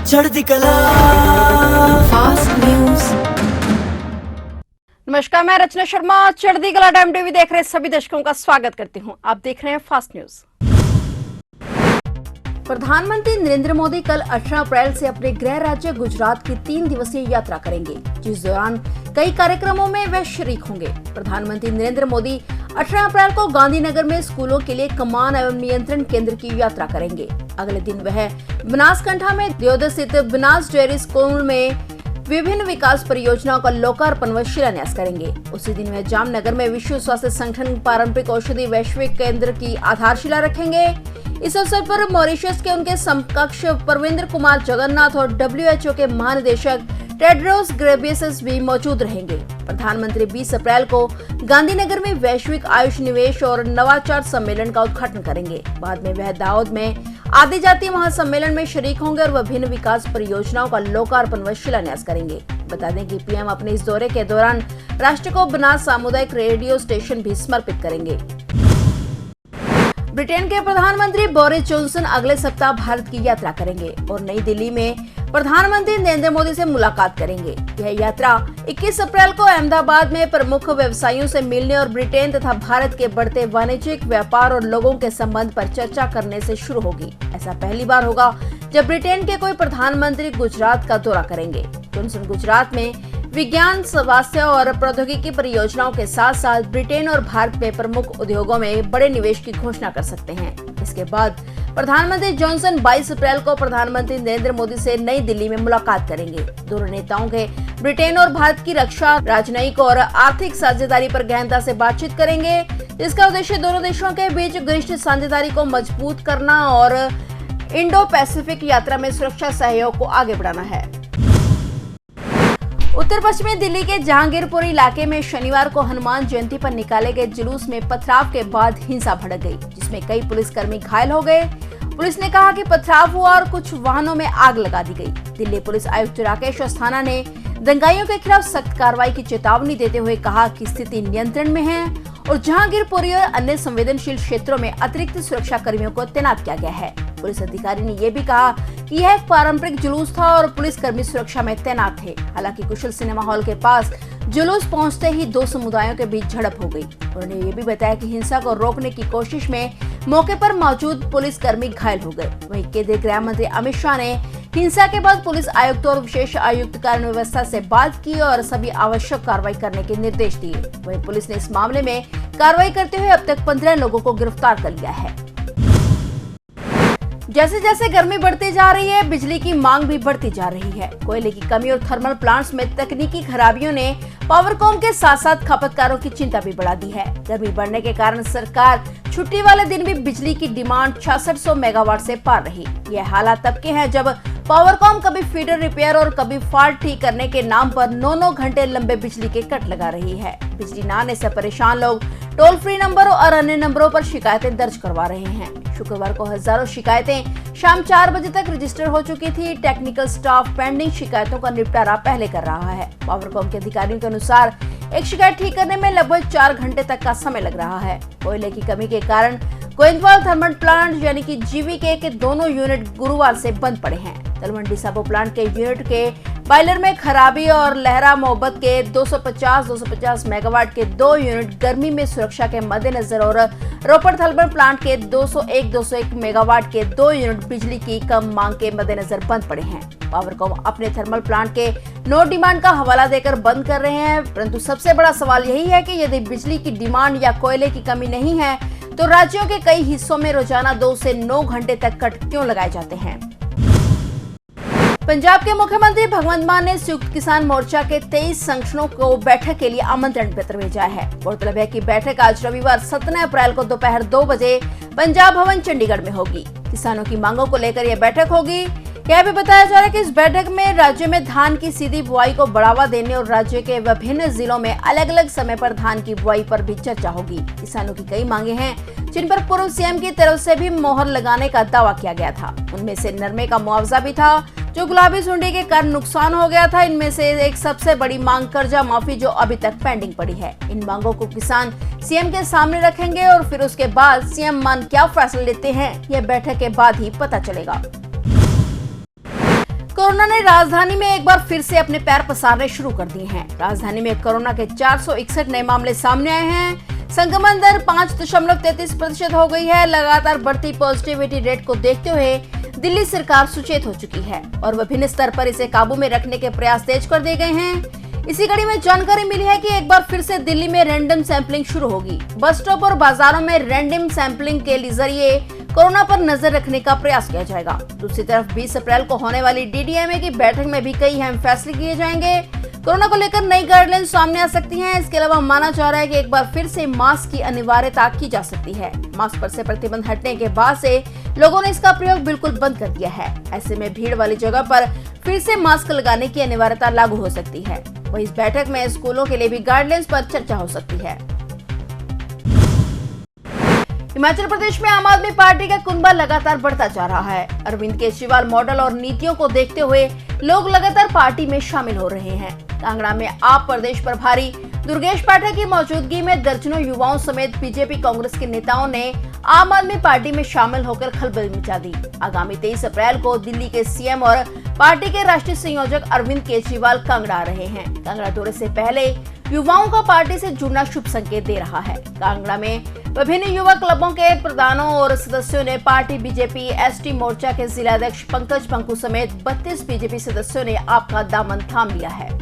चढ़ती कला fast news. नमस्कार, मैं रचना शर्मा चढ़ती कला टाइम टीवी देख रहे सभी दर्शकों का स्वागत करती हूं। आप देख रहे हैं फास्ट न्यूज। प्रधानमंत्री नरेंद्र मोदी कल 18 अप्रैल से अपने गृह राज्य गुजरात की 3 दिवसीय यात्रा करेंगे, जिस दौरान कई कार्यक्रमों में वे शरीक होंगे। प्रधानमंत्री नरेंद्र मोदी 18 अप्रैल को गांधीनगर में स्कूलों के लिए कमान एवं नियंत्रण केंद्र की यात्रा करेंगे। अगले दिन वह बनासकांठा में दियोदर स्थित बनास डेयरी स्कूल में विभिन्न विकास परियोजनाओं का लोकार्पण व शिलान्यास करेंगे। उसी दिन वह जामनगर में विश्व स्वास्थ्य संगठन पारंपरिक औषधि वैश्विक केंद्र की आधारशिला रखेंगे। इस अवसर पर मॉरिशस के उनके समकक्ष परविंद्र कुमार जगन्नाथ और WHO के महानिदेशक टेड्रोस घेब्रेयेसस भी मौजूद रहेंगे। प्रधानमंत्री 20 अप्रैल को गांधीनगर में वैश्विक आयुष निवेश और नवाचार सम्मेलन का उद्घाटन करेंगे। बाद में वह दाऊद में आदिजाति महासम्मेलन में शरीक होंगे और विभिन्न विकास परियोजनाओं का लोकार्पण व शिलान्यास करेंगे। बता दें कि पीएम अपने इस दौरे के दौरान राष्ट्र को बनास सामुदायिक रेडियो स्टेशन भी समर्पित करेंगे। ब्रिटेन के प्रधानमंत्री बोरिस जॉनसन अगले सप्ताह भारत की यात्रा करेंगे और नई दिल्ली में प्रधानमंत्री नरेंद्र मोदी से मुलाकात करेंगे। यह यात्रा 21 अप्रैल को अहमदाबाद में प्रमुख व्यवसायियों से मिलने और ब्रिटेन तथा भारत के बढ़ते वाणिज्यिक व्यापार और लोगों के संबंध पर चर्चा करने से शुरू होगी। ऐसा पहली बार होगा जब ब्रिटेन के कोई प्रधानमंत्री गुजरात का दौरा करेंगे। जॉनसन गुजरात में विज्ञान, स्वास्थ्य और प्रौद्योगिकी परियोजनाओं के साथ साथ ब्रिटेन और भारत में प्रमुख उद्योगों में बड़े निवेश की घोषणा कर सकते हैं। इसके बाद प्रधानमंत्री जॉनसन 22 अप्रैल को प्रधानमंत्री नरेंद्र मोदी से नई दिल्ली में मुलाकात करेंगे। दोनों नेताओं के ब्रिटेन और भारत की रक्षा, राजनयिक और आर्थिक साझेदारी पर गहनता से बातचीत करेंगे, जिसका उद्देश्य दोनों देशों के बीच घनिष्ठ साझेदारी को मजबूत करना और इंडो पैसिफिक यात्रा में सुरक्षा सहयोग को आगे बढ़ाना है। उत्तर पश्चिमी दिल्ली के जहांगीरपुर इलाके में शनिवार को हनुमान जयंती पर निकाले गए जुलूस में पथराव के बाद हिंसा भड़क गई, जिसमें कई पुलिसकर्मी घायल हो गए। पुलिस ने कहा कि पथराव हुआ और कुछ वाहनों में आग लगा दी गई। दिल्ली पुलिस आयुक्त राकेश अस्थाना ने दंगाइयों के खिलाफ सख्त कार्रवाई की चेतावनी देते हुए कहा कि स्थिति नियंत्रण में है और जहांगीरपुरी और अन्य संवेदनशील क्षेत्रों में अतिरिक्त सुरक्षा कर्मियों को तैनात किया गया है। पुलिस अधिकारी ने यह भी कहा कि यह एक पारंपरिक जुलूस था और पुलिसकर्मी सुरक्षा में तैनात थे। हालांकि कुशल सिनेमा हॉल के पास जुलूस पहुंचते ही दो समुदायों के बीच झड़प हो गई। उन्होंने ये भी बताया कि हिंसा को रोकने की कोशिश में मौके पर मौजूद पुलिसकर्मी घायल हो गए। वहीं केंद्रीय गृह मंत्री अमित शाह ने हिंसा के बाद पुलिस आयुक्त और विशेष आयुक्त कानून व्यवस्था से बात की और सभी आवश्यक कार्रवाई करने के निर्देश दिए। वहीं पुलिस ने इस मामले में कार्रवाई करते हुए अब तक 15 लोगों को गिरफ्तार कर लिया है। जैसे जैसे गर्मी बढ़ती जा रही है, बिजली की मांग भी बढ़ती जा रही है। कोयले की कमी और थर्मल प्लांट्स में तकनीकी खराबियों ने पावरकॉम के साथ साथ खपतकारों की चिंता भी बढ़ा दी है। गर्मी बढ़ने के कारण सरकार छुट्टी वाले दिन भी बिजली की डिमांड 6600 मेगावाट से पार रही। यह हालात तब के हैं जब पावरकॉम कभी फीडर रिपेयर और कभी फॉल्ट ठीक करने के नाम पर 9-9 घंटे लंबे बिजली के कट लगा रही है। बिजली न आने से परेशान लोग टोल फ्री नंबर और अन्य नंबरों पर शिकायतें दर्ज करवा रहे हैं। शुक्रवार को हजारों शिकायतें शाम 4 बजे तक रजिस्टर हो चुकी थी। टेक्निकल स्टाफ पेंडिंग शिकायतों का निपटारा पहले कर रहा है। पावरकॉम के अधिकारियों के अनुसार एक शिकायत ठीक करने में लगभग 4 घंटे तक का समय लग रहा है। कोयले की कमी के कारण गोइंदवाल थर्मल प्लांट यानी कि GVK के दोनों यूनिट गुरुवार से बंद पड़े हैं। तलवंडी साबो प्लांट के यूनिट के बॉयलर में खराबी और लहरा मोहब्बत के 250 मेगावाट के 2 यूनिट गर्मी में सुरक्षा के मद्देनजर और रोपड़ थर्मल प्लांट के 201 मेगावाट के 2 यूनिट बिजली की कम मांग के मद्देनजर बंद पड़े हैं। पावरकॉम अपने थर्मल प्लांट के नो डिमांड का हवाला देकर बंद कर रहे हैं, परंतु सबसे बड़ा सवाल यही है कि यदि बिजली की डिमांड या कोयले की कमी नहीं है तो राज्यों के कई हिस्सों में रोजाना 2 से 9 घंटे तक कट क्यों लगाए जाते हैं। पंजाब के मुख्यमंत्री भगवंत मान ने संयुक्त किसान मोर्चा के 23 संगठनों को बैठक के लिए आमंत्रण पत्र भेजा है। गौरतलब है कि बैठक आज रविवार 17 अप्रैल को दोपहर 2 बजे पंजाब भवन चंडीगढ़ में होगी। किसानों की मांगों को लेकर यह बैठक होगी। यह भी बताया जा रहा है कि इस बैठक में राज्य में धान की सीधी बुआई को बढ़ावा देने और राज्य के विभिन्न जिलों में अलग अलग समय पर धान की बुआई पर भी चर्चा होगी। किसानों की कई मांगे हैं जिन पर पूर्व सीएम की तरफ से भी मोहर लगाने का दावा किया गया था। उनमें से नरमे का मुआवजा भी था जो गुलाबी सुंडी के कारण नुकसान हो गया था। इनमें से एक सबसे बड़ी मांग कर्जा माफी जो अभी तक पेंडिंग पड़ी है। इन मांगों को किसान सीएम के सामने रखेंगे और फिर उसके बाद सीएम मान क्या फैसला लेते हैं यह बैठक के बाद ही पता चलेगा। कोरोना ने राजधानी में एक बार फिर से अपने पैर पसारने शुरू कर दिए हैं। राजधानी में कोरोना के 461 नए मामले सामने आए हैं। संक्रमण दर 5.33% हो गई है। लगातार बढ़ती पॉजिटिविटी रेट को देखते हुए दिल्ली सरकार सचेत हो चुकी है और विभिन्न स्तर पर इसे काबू में रखने के प्रयास तेज कर दिए गए हैं। इसी कड़ी में जानकारी मिली है कि एक बार फिर से दिल्ली में रैंडम सैंपलिंग शुरू होगी। बस स्टॉप और बाजारों में रैंडम सैंपलिंग के जरिए कोरोना पर नजर रखने का प्रयास किया जाएगा। दूसरी तरफ 20 अप्रैल को होने वाली डीडीएमए की बैठक में भी कई अहम फैसले किए जाएंगे। कोरोना को लेकर नई गाइडलाइन सामने आ सकती हैं। इसके अलावा माना जा रहा है कि एक बार फिर से मास्क की अनिवार्यता की जा सकती है। मास्क पर से प्रतिबंध हटने के बाद से लोगों ने इसका प्रयोग बिल्कुल बंद कर दिया है। ऐसे में भीड़ वाली जगह पर फिर से मास्क लगाने की अनिवार्यता लागू हो सकती है। वहीं इस बैठक में स्कूलों के लिए भी गाइडलाइंस पर चर्चा हो सकती है। हिमाचल प्रदेश में आम आदमी पार्टी का कुनबा लगातार बढ़ता जा रहा है। अरविंद केजरीवाल मॉडल और नीतियों को देखते हुए लोग लगातार पार्टी में शामिल हो रहे हैं। कांगड़ा में आप प्रदेश प्रभारी दुर्गेश पाठक की मौजूदगी में दर्जनों युवाओं समेत बीजेपी कांग्रेस के नेताओं ने आम आदमी पार्टी में शामिल होकर खलबली मचा दी। आगामी 23 अप्रैल को दिल्ली के सीएम और पार्टी के राष्ट्रीय संयोजक अरविंद केजरीवाल कांगड़ा आ रहे हैं। कांगड़ा दौरे से पहले युवाओं का पार्टी से जुड़ना शुभ संकेत दे रहा है। कांगड़ा में विभिन्न युवा क्लबों के प्रधानों और सदस्यों ने पार्टी बीजेपी एसटी मोर्चा के जिलाध्यक्ष पंकज पंकु समेत 32 बीजेपी सदस्यों ने आपका दामन थाम लिया है।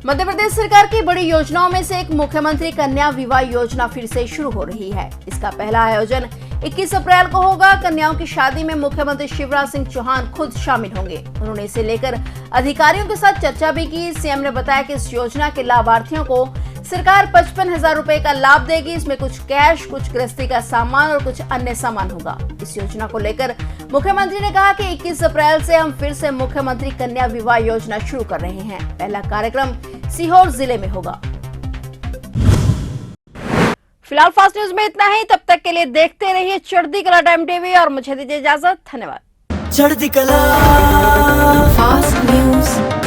मध्य प्रदेश सरकार की बड़ी योजनाओं में से एक मुख्यमंत्री कन्या विवाह योजना फिर से शुरू हो रही है। इसका पहला आयोजन 21 अप्रैल को होगा। कन्याओं की शादी में मुख्यमंत्री शिवराज सिंह चौहान खुद शामिल होंगे। उन्होंने इसे लेकर अधिकारियों के साथ चर्चा भी की। सीएम ने बताया कि इस योजना के लाभार्थियों को सरकार 55,000 रुपए का लाभ देगी। इसमें कुछ कैश, कुछ गृहस्थी का सामान और कुछ अन्य सामान होगा। इस योजना को लेकर मुख्यमंत्री ने कहा कि 21 अप्रैल से हम फिर से मुख्यमंत्री कन्या विवाह योजना शुरू कर रहे हैं। पहला कार्यक्रम सीहोर जिले में होगा। फिलहाल फास्ट न्यूज में इतना ही। तब तक के लिए देखते रहिए चढ़ती कला टाइम टीवी और मुझे दीजिए इजाजत। धन्यवाद। चढ़ती कला फास्ट न्यूज।